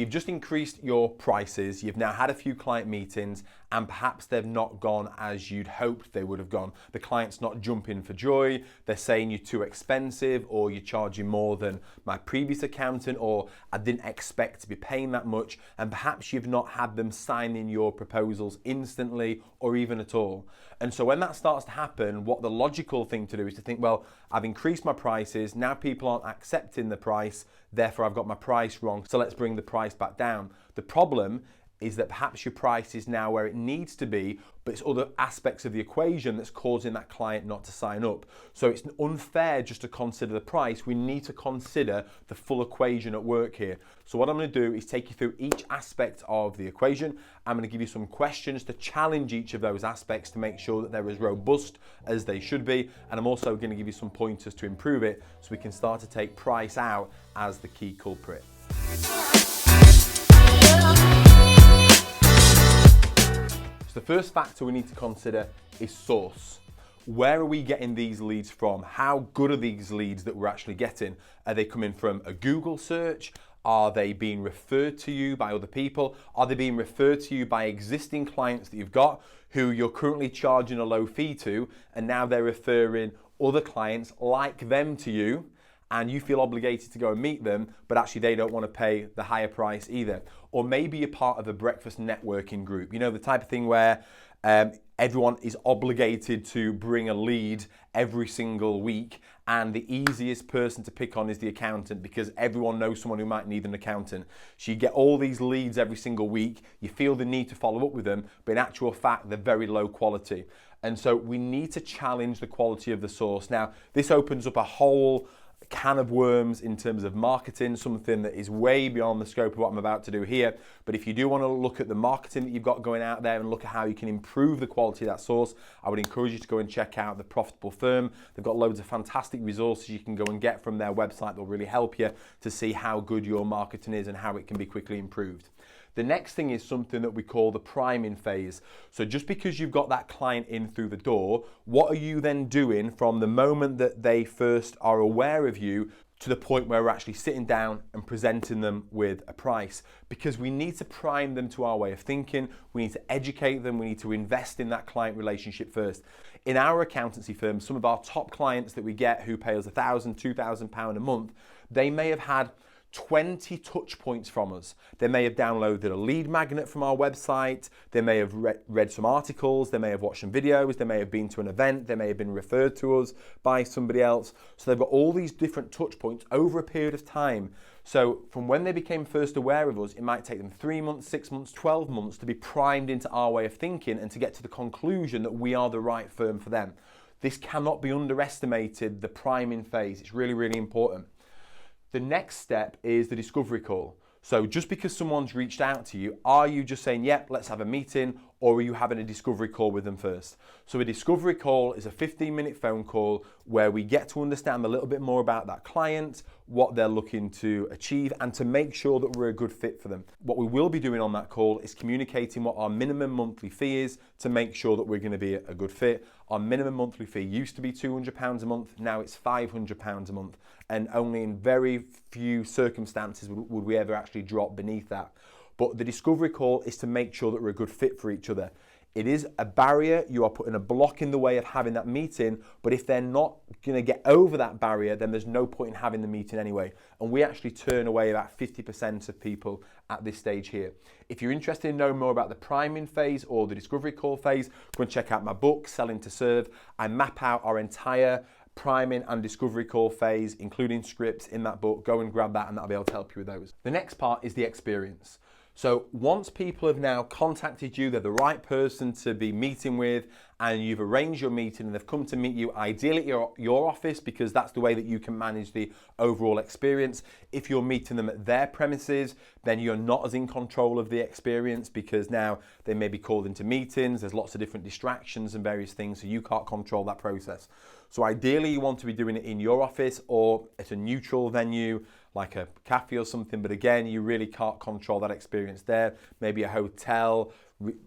So you've just increased your prices, you've now had a few client meetings, and perhaps they've not gone as you'd hoped they would have gone. The client's not jumping for joy, they're saying you're too expensive, or you're charging more than my previous accountant, or I didn't expect to be paying that much, and perhaps you've not had them sign in your proposals instantly or even at all. And so when that starts to happen, what the logical thing to do is to think, well, I've increased my prices, now people aren't accepting the price, therefore I've got my price wrong, so let's bring the price back down. The problem is that perhaps your price is now where it needs to be, but it's other aspects of the equation that's causing that client not to sign up. So it's unfair just to consider the price. We need to consider the full equation at work here. So what I'm going to do is take you through each aspect of the equation. I'm going to give you some questions to challenge each of those aspects to make sure that they're as robust as they should be. And I'm also going to give you some pointers to improve it so we can start to take price out as the key culprit. So the first factor we need to consider is source. Where are we getting these leads from? How good are these leads that we're actually getting? Are they coming from a Google search? Are they being referred to you by other people? Are they being referred to you by existing clients that you've got who you're currently charging a low fee to, and now they're referring other clients like them to you, and you feel obligated to go and meet them, but actually they don't want to pay the higher price either? Or maybe you're part of a breakfast networking group, you know, the type of thing where everyone is obligated to bring a lead every single week, and the easiest person to pick on is the accountant because everyone knows someone who might need an accountant. So you get all these leads every single week, you feel the need to follow up with them, but in actual fact, they're very low quality. And so we need to challenge the quality of the source. Now, this opens up a whole can of worms in terms of marketing, something that is way beyond the scope of what I'm about to do here. But if you do want to look at the marketing that you've got going out there and look at how you can improve the quality of that source, I would encourage you to go and check out The Profitable Firm. They've got loads of fantastic resources you can go and get from their website that will really help you to see how good your marketing is and how it can be quickly improved. The next thing is something that we call the priming phase. So just because you've got that client in through the door, what are you then doing from the moment that they first are aware of you to the point where we're actually sitting down and presenting them with a price? Because we need to prime them to our way of thinking, we need to educate them, we need to invest in that client relationship first. In our accountancy firm, some of our top clients that we get who pay us £1,000, £2,000 a month, they may have had 20 touch points from us. They may have downloaded a lead magnet from our website, they may have read some articles, they may have watched some videos, they may have been to an event, they may have been referred to us by somebody else. So they've got all these different touch points over a period of time. So from when they became first aware of us, it might take them 3 months, 6 months, 12 months to be primed into our way of thinking and to get to the conclusion that we are the right firm for them. This cannot be underestimated, the priming phase. It's really, really important. The next step is the discovery call. So just because someone's reached out to you, are you just saying, yep, let's have a meeting, or are you having a discovery call with them first? So a discovery call is a 15-minute phone call where we get to understand a little bit more about that client, what they're looking to achieve, and to make sure that we're a good fit for them. What we will be doing on that call is communicating what our minimum monthly fee is to make sure that we're going to be a good fit. Our minimum monthly fee used to be £200 a month, now it's £500 a month, and only in very few circumstances would we ever actually drop beneath that. But the discovery call is to make sure that we're a good fit for each other. It is a barrier, you are putting a block in the way of having that meeting, but if they're not going to get over that barrier, then there's no point in having the meeting anyway. And we actually turn away about 50% of people at this stage here. If you're interested in knowing more about the priming phase or the discovery call phase, go and check out my book, Selling to Serve. I map out our entire priming and discovery call phase, including scripts in that book. Go and grab that and that'll be able to help you with those. The next part is the experience. So once people have now contacted you, they're the right person to be meeting with, and you've arranged your meeting and they've come to meet you ideally at your office, because that's the way that you can manage the overall experience. If you're meeting them at their premises, then you're not as in control of the experience, because now they may be called into meetings, there's lots of different distractions and various things, so you can't control that process. So ideally you want to be doing it in your office or at a neutral venue, like a cafe or something, but again, you really can't control that experience there. Maybe a hotel,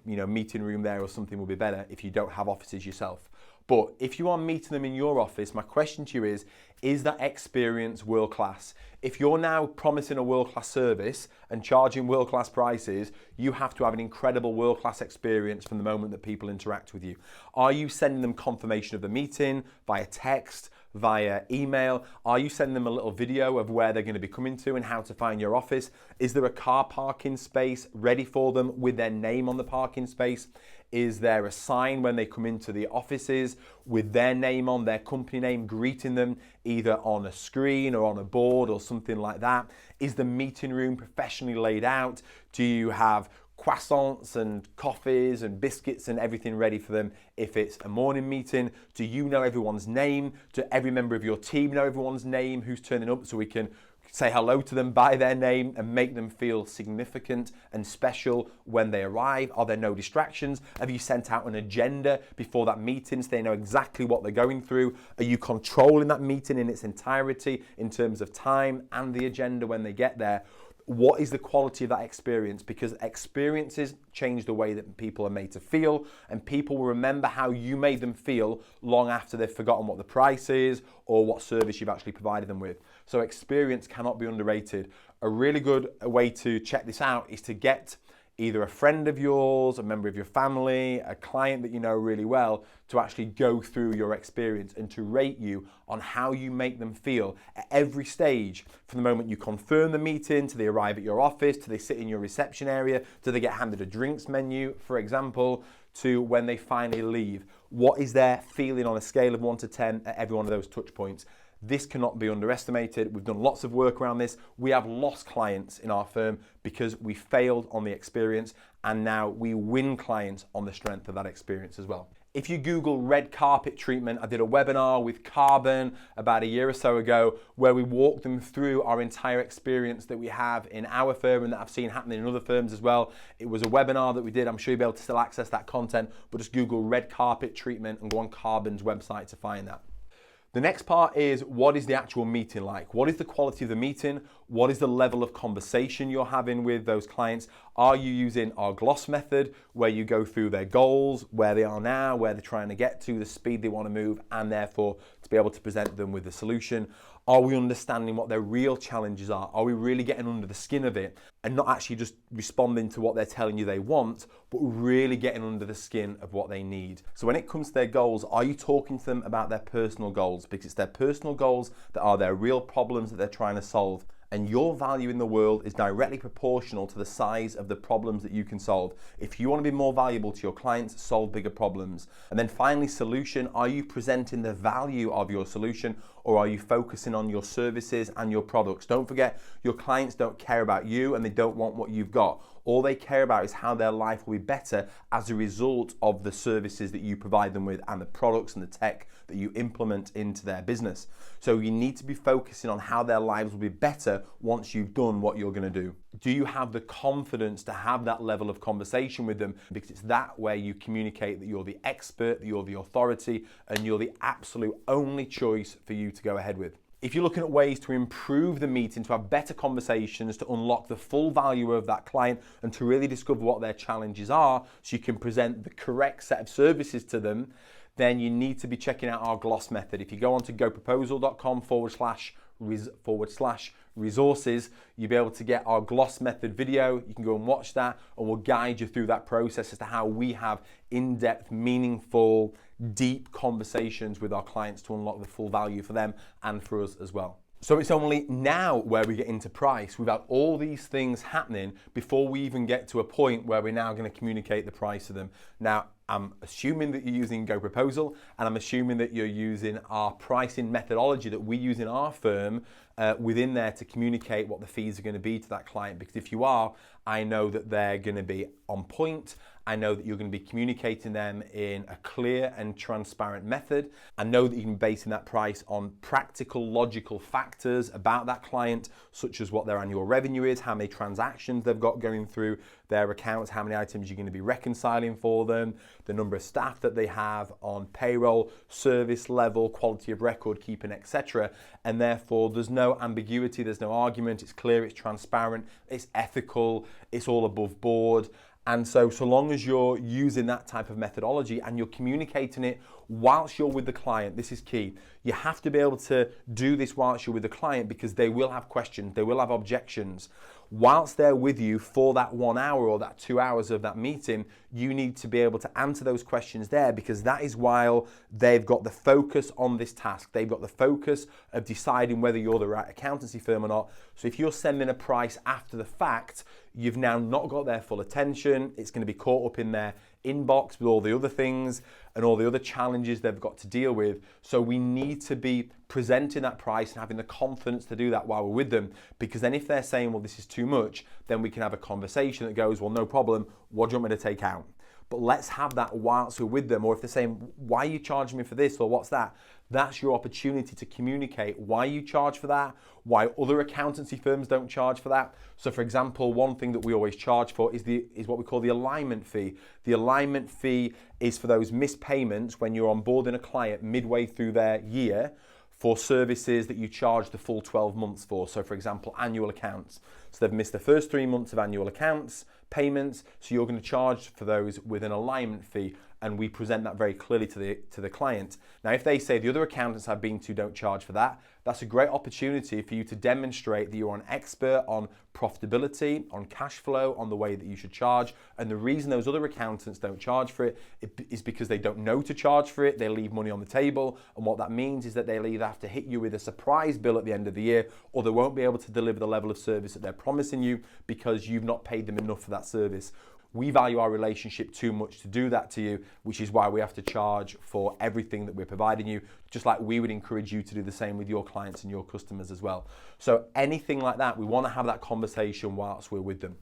meeting room there or something will be better if you don't have offices yourself. But if you are meeting them in your office, my question to you is that experience world class? If you're now promising a world class service and charging world class prices, you have to have an incredible world class experience from the moment that people interact with you. Are you sending them confirmation of the meeting via text, via email? Are you sending them a little video of where they're going to be coming to and how to find your office? Is there a car parking space ready for them with their name on the parking space? Is there a sign when they come into the offices with their name on, their company name, greeting them either on a screen or on a board or something like that? Is the meeting room professionally laid out? Do you have croissants and coffees and biscuits and everything ready for them if it's a morning meeting? Do you know everyone's name? Do every member of your team know everyone's name who's turning up, so we can say hello to them by their name and make them feel significant and special when they arrive? Are there no distractions? Have you sent out an agenda before that meeting so they know exactly what they're going through? Are you controlling that meeting in its entirety in terms of time and the agenda when they get there? What is the quality of that experience? Because experiences change the way that people are made to feel, and people will remember how you made them feel long after they've forgotten what the price is or what service you've actually provided them with. So experience cannot be underrated. A really good way to check this out is to get either a friend of yours, a member of your family, a client that you know really well, to actually go through your experience and to rate you on how you make them feel at every stage, from the moment you confirm the meeting, to they arrive at your office, to they sit in your reception area, to they get handed a drinks menu, for example, to when they finally leave. What is their feeling on a scale of 1 to 10 at every one of those touch points? This cannot be underestimated. We've done lots of work around this. We have lost clients in our firm because we failed on the experience, and now we win clients on the strength of that experience as well. If you Google red carpet treatment, I did a webinar with Carbon about a year or so ago where we walked them through our entire experience that we have in our firm and that I've seen happening in other firms as well. It was a webinar that we did. I'm sure you'll be able to still access that content, but just Google red carpet treatment and go on Carbon's website to find that. The next part is, what is the actual meeting like? What is the quality of the meeting? What is the level of conversation you're having with those clients? Are you using our gloss method where you go through their goals, where they are now, where they're trying to get to, the speed they want to move, and therefore to be able to present them with the solution? Are we understanding what their real challenges are? Are we really getting under the skin of it and not actually just responding to what they're telling you they want, but really getting under the skin of what they need? So when it comes to their goals, are you talking to them about their personal goals? Because it's their personal goals that are their real problems that they're trying to solve. And your value in the world is directly proportional to the size of the problems that you can solve. If you want to be more valuable to your clients, solve bigger problems. And then finally, solution. Are you presenting the value of your solution, or are you focusing on your services and your products? Don't forget, your clients don't care about you and they don't want what you've got. All they care about is how their life will be better as a result of the services that you provide them with and the products and the tech that you implement into their business. So you need to be focusing on how their lives will be better once you've done what you're going to do. Do you have the confidence to have that level of conversation with them? Because it's that way you communicate that you're the expert, that you're the authority, and you're the absolute only choice for you to go ahead with. If you're looking at ways to improve the meeting, to have better conversations, to unlock the full value of that client and to really discover what their challenges are so you can present the correct set of services to them, then you need to be checking out our gloss method. If you go on to goproposal.com/resources, you'll be able to get our gloss method video. You can go and watch that and we'll guide you through that process as to how we have in-depth, meaningful, deep conversations with our clients to unlock the full value for them and for us as well. So it's only now where we get into price. We've had all these things happening before we even get to a point where we're now going to communicate the price to them. Now, I'm assuming that you're using GoProposal, and I'm assuming that you're using our pricing methodology that we use in our firm within there to communicate what the fees are going to be to that client. Because if you are, I know that they're going to be on point. I know that you're going to be communicating them in a clear and transparent method. I know that you can be basing that price on practical, logical factors about that client, such as what their annual revenue is, how many transactions they've got going through their accounts, how many items you're going to be reconciling for them, the number of staff that they have on payroll, service level, quality of record keeping, etc. And therefore, there's no ambiguity, there's no argument, it's clear, it's transparent, it's ethical, it's all above board. And so long as you're using that type of methodology and you're communicating it whilst you're with the client, this is key. You have to be able to do this whilst you're with the client because they will have questions, they will have objections. Whilst they're with you for that 1 hour or that 2 hours of that meeting, you need to be able to answer those questions there because that is while they've got the focus on this task. They've got the focus of deciding whether you're the right accountancy firm or not. So if you're sending a price after the fact, you've now not got their full attention. It's going to be caught up in their inbox with all the other things and all the other challenges they've got to deal with. So we need to be presenting that price and having the confidence to do that while we're with them, because then if they're saying, well, this is too much, then we can have a conversation that goes, well, no problem, what do you want me to take out? But let's have that whilst we're with them. Or if they're saying, why are you charging me for this or what's that? That's your opportunity to communicate why you charge for that, why other accountancy firms don't charge for that. So for example, one thing that we always charge for is what we call the alignment fee. The alignment fee is for those missed payments when you're onboarding a client midway through their year for services that you charge the full 12 months for. So for example, annual accounts. So they've missed the first 3 months of annual accounts payments, so you're going to charge for those with an alignment fee, and we present that very clearly to the client. Now, if they say the other accountants I've been to don't charge for that, that's a great opportunity for you to demonstrate that you're an expert on profitability, on cash flow, on the way that you should charge. And the reason those other accountants don't charge for it is because they don't know to charge for it. They leave money on the table. And what that means is that they'll either have to hit you with a surprise bill at the end of the year, or they won't be able to deliver the level of service that they're promising you because you've not paid them enough for that service. We value our relationship too much to do that to you, which is why we have to charge for everything that we're providing you, just like we would encourage you to do the same with your clients and your customers as well. So anything like that, we want to have that conversation whilst we're with them.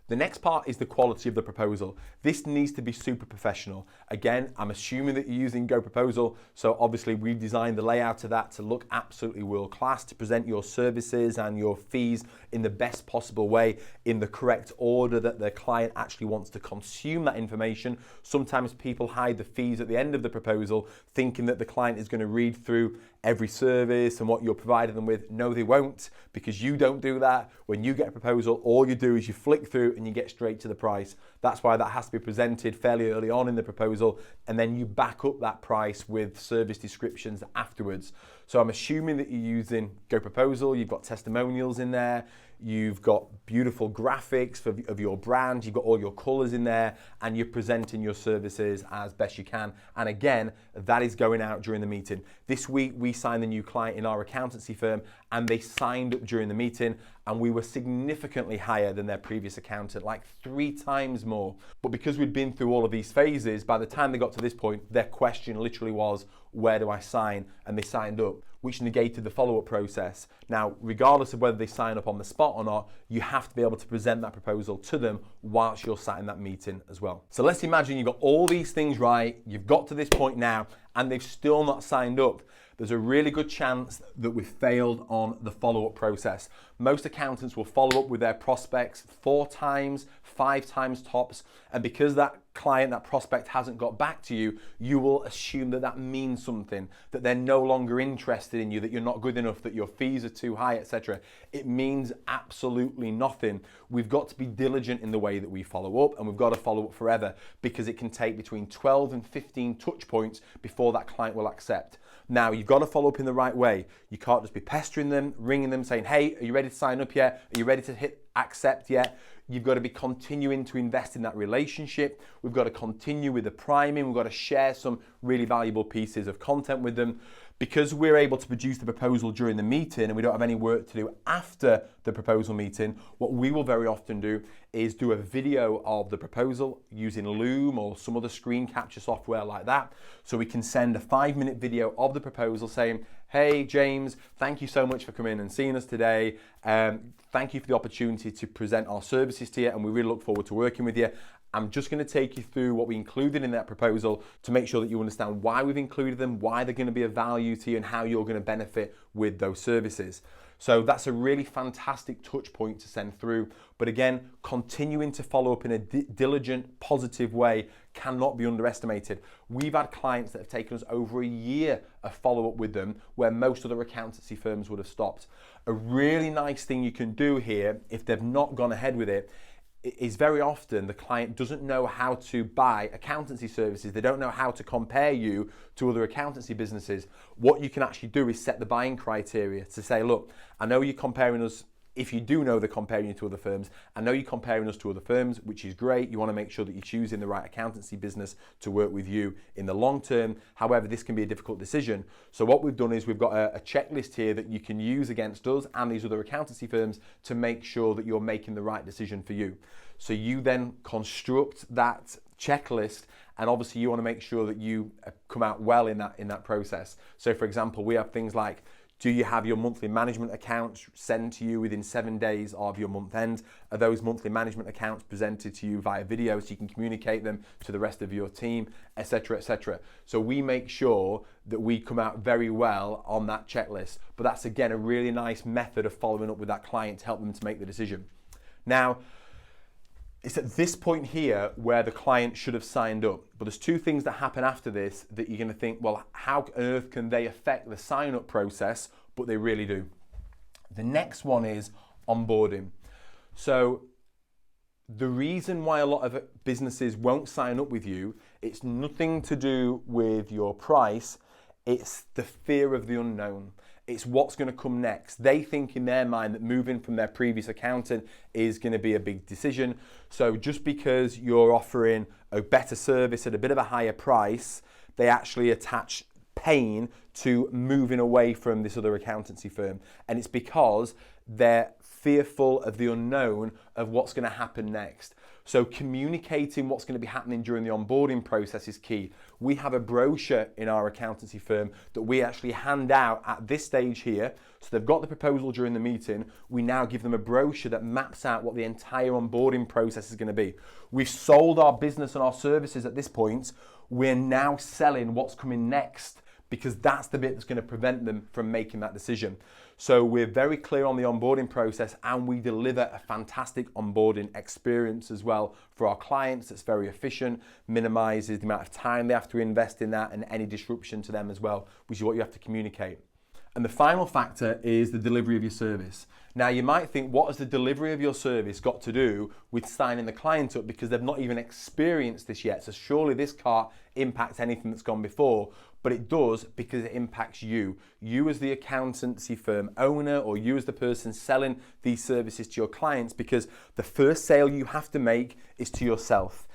The next part is the quality of the proposal. This needs to be super professional. Again, I'm assuming that you're using GoProposal, so obviously we've designed the layout of that to look absolutely world class, to present your services and your fees in the best possible way, in the correct order that the client actually wants to consume that information. Sometimes people hide the fees at the end of the proposal, thinking that the client is going to read through every service and what you're providing them with. No, they won't, because you don't do that. When you get a proposal, all you do is you flick through and you get straight to the price. That's why that has to be presented fairly early on in the proposal, and then you back up that price with service descriptions afterwards. So I'm assuming that you're using GoProposal, you've got testimonials in there, you've got beautiful graphics of your brand, you've got all your colors in there, and you're presenting your services as best you can. And again, that is going out during the meeting. This week, we signed a new client in our accountancy firm, and they signed up during the meeting, and we were significantly higher than their previous accountant, like 3 times more. But because we'd been through all of these phases, by the time they got to this point, their question literally was, where do I sign? And they signed up, which negated the follow-up process. Now, regardless of whether they sign up on the spot or not, you have to be able to present that proposal to them whilst you're sat in that meeting as well. So let's imagine you've got all these things right, you've got to this point now, and they've still not signed up. There's a really good chance that we've failed on the follow-up process. Most accountants will follow up with their prospects 4 times, 5 times tops, and because that client, that prospect hasn't got back to you, you will assume that that means something, that they're no longer interested in you, that you're not good enough, that your fees are too high, etc. It means absolutely nothing. We've got to be diligent in the way that we follow up, and we've got to follow up forever, because it can take between 12 and 15 touch points before that client will accept. Now, you've got to follow up in the right way. You can't just be pestering them, ringing them, saying, hey, are you ready to sign up yet? Are you ready to hit accept yet? You've got to be continuing to invest in that relationship. We've got to continue with the priming. We've got to share some really valuable pieces of content with them. Because we're able to produce the proposal during the meeting and we don't have any work to do after the proposal meeting, what we will very often do is do a video of the proposal using Loom or some other screen capture software like that. So we can send a 5-minute video of the proposal saying, hey, James, thank you so much for coming and seeing us today. Thank you for the opportunity to present our services to you, and we really look forward to working with you. I'm just going to take you through what we included in that proposal to make sure that you understand why we've included them, why they're going to be of value to you, and how you're going to benefit with those services. So that's a really fantastic touch point to send through. But again, continuing to follow up in a diligent, positive way cannot be underestimated. We've had clients that have taken us over a year of follow-up with them, where most other accountancy firms would have stopped. A really nice thing you can do here, if they've not gone ahead with it, is very often the client doesn't know how to buy accountancy services. They don't know how to compare you to other accountancy businesses. What you can actually do is set the buying criteria to say, look, I know you're comparing us. If you do know they're comparing you to other firms, I know you're comparing us to other firms, which is great. You want to make sure that you're choosing the right accountancy business to work with you in the long term. However, this can be a difficult decision. So what we've done is we've got a checklist here that you can use against us and these other accountancy firms to make sure that you're making the right decision for you. So you then construct that checklist, and obviously you want to make sure that you come out well in that process. So for example, we have things like, do you have your monthly management accounts sent to you within 7 days of your month end? Are those monthly management accounts presented to you via video so you can communicate them to the rest of your team, etc., etc.? So we make sure that we come out very well on that checklist. But that's, again, a really nice method of following up with that client to help them to make the decision. Now, it's at this point here where the client should have signed up. But there's two things that happen after this that you're going to think, well, how on earth can they affect the sign-up process? But they really do. The next one is onboarding. So the reason why a lot of businesses won't sign up with you, it's nothing to do with your price. It's the fear of the unknown. It's what's going to come next. They think in their mind that moving from their previous accountant is going to be a big decision. So just because you're offering a better service at a bit of a higher price, they actually attach pain to moving away from this other accountancy firm. And it's because they're fearful of the unknown of what's going to happen next. So communicating what's going to be happening during the onboarding process is key. We have a brochure in our accountancy firm that we actually hand out at this stage here. So they've got the proposal during the meeting. We now give them a brochure that maps out what the entire onboarding process is going to be. We've sold our business and our services at this point. We're now selling what's coming next, because that's the bit that's going to prevent them from making that decision. So we're very clear on the onboarding process, and we deliver a fantastic onboarding experience as well for our clients that's very efficient, minimizes the amount of time they have to invest in that and any disruption to them as well, which is what you have to communicate. And the final factor is the delivery of your service. Now you might think, what has the delivery of your service got to do with signing the client up, because they've not even experienced this yet? So surely this can't impact anything that's gone before. But it does, because it impacts you. You as the accountancy firm owner, or you as the person selling these services to your clients, because the first sale you have to make is to yourself.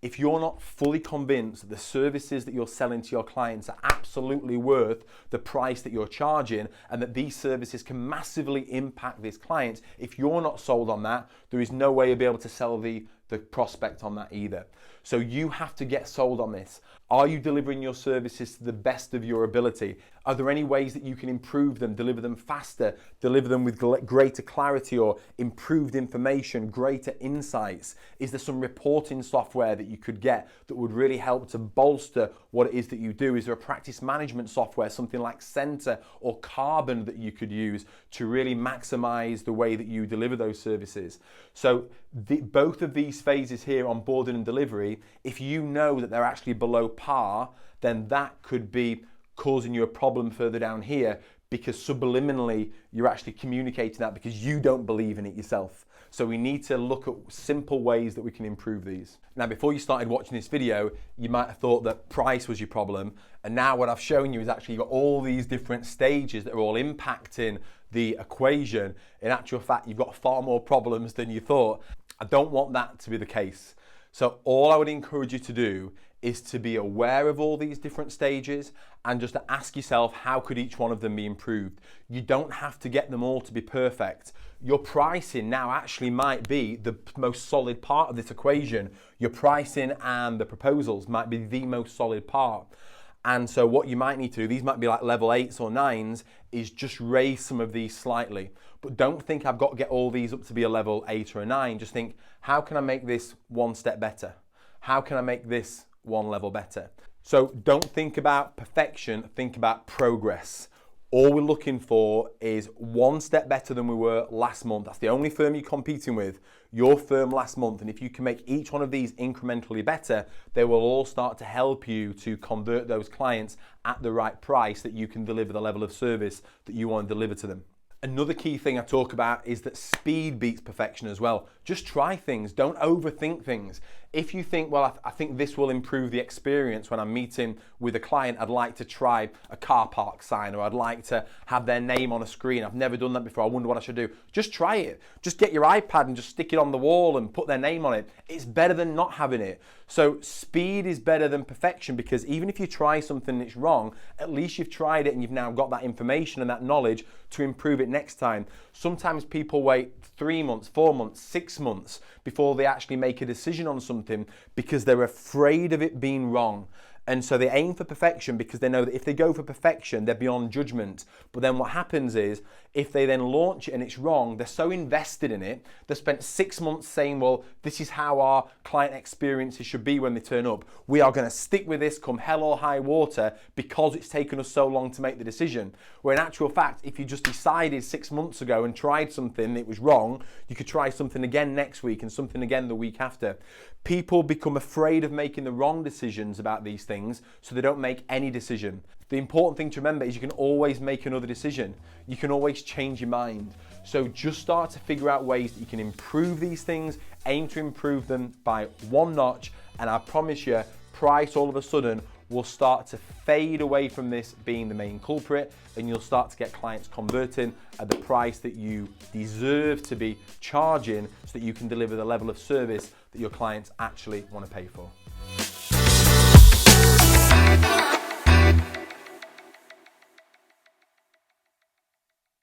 If you're not fully convinced that the services that you're selling to your clients are absolutely worth the price that you're charging, and that these services can massively impact these clients, if you're not sold on that, there is no way you'll be able to sell the prospect on that either. So you have to get sold on this. Are you delivering your services to the best of your ability? Are there any ways that you can improve them, deliver them faster, deliver them with greater clarity or improved information, greater insights? Is there some reporting software that you could get that would really help to bolster what it is that you do? Is there a practice management software, something like Center or Carbon, that you could use to really maximize the way that you deliver those services? So both of these phases here, onboarding and delivery, if you know that they're actually below par, then that could be causing you a problem further down here, because subliminally you're actually communicating that because you don't believe in it yourself. So we need to look at simple ways that we can improve these. Now, before you started watching this video, you might have thought that price was your problem. And now what I've shown you is actually you've got all these different stages that are all impacting the equation. In actual fact, you've got far more problems than you thought. I don't want that to be the case. So all I would encourage you to do is to be aware of all these different stages and just to ask yourself, how could each one of them be improved? You don't have to get them all to be perfect. Your pricing now actually might be the most solid part of this equation. Your pricing and the proposals might be the most solid part. And so what you might need to do, these might be like level 8s or 9s, is just raise some of these slightly. But don't think I've got to get all these up to be a level 8 or a 9. Just think, how can I make this one step better? How can I make this one level better? So don't think about perfection, think about progress. All we're looking for is one step better than we were last month. That's the only firm you're competing with, your firm last month. And if you can make each one of these incrementally better, they will all start to help you to convert those clients at the right price that you can deliver the level of service that you want to deliver to them. Another key thing I talk about is that speed beats perfection as well. Just try things, don't overthink things. If you think, well, I think this will improve the experience when I'm meeting with a client, I'd like to try a car park sign, or I'd like to have their name on a screen. I've never done that before, I wonder what I should do. Just try it. Just get your iPad and just stick it on the wall and put their name on it. It's better than not having it. So speed is better than perfection, because even if you try something and it's wrong, at least you've tried it and you've now got that information and that knowledge to improve it next time. Sometimes people wait 3 months, 4 months, 6 months before they actually make a decision on something because they're afraid of it being wrong. And so they aim for perfection because they know that if they go for perfection, they're beyond judgment. But then what happens is, if they then launch it and it's wrong, they're so invested in it, they've spent 6 months saying, well, this is how our client experiences should be when they turn up. We are going to stick with this come hell or high water because it's taken us so long to make the decision. Where in actual fact, if you just decided 6 months ago and tried something that was wrong, you could try something again next week and something again the week after. People become afraid of making the wrong decisions about these things, so they don't make any decision. The important thing to remember is you can always make another decision. You can always change your mind. So just start to figure out ways that you can improve these things, aim to improve them by 1 notch, and I promise you, price all of a sudden will start to fade away from this being the main culprit, and you'll start to get clients converting at the price that you deserve to be charging, so that you can deliver the level of service that your clients actually want to pay for.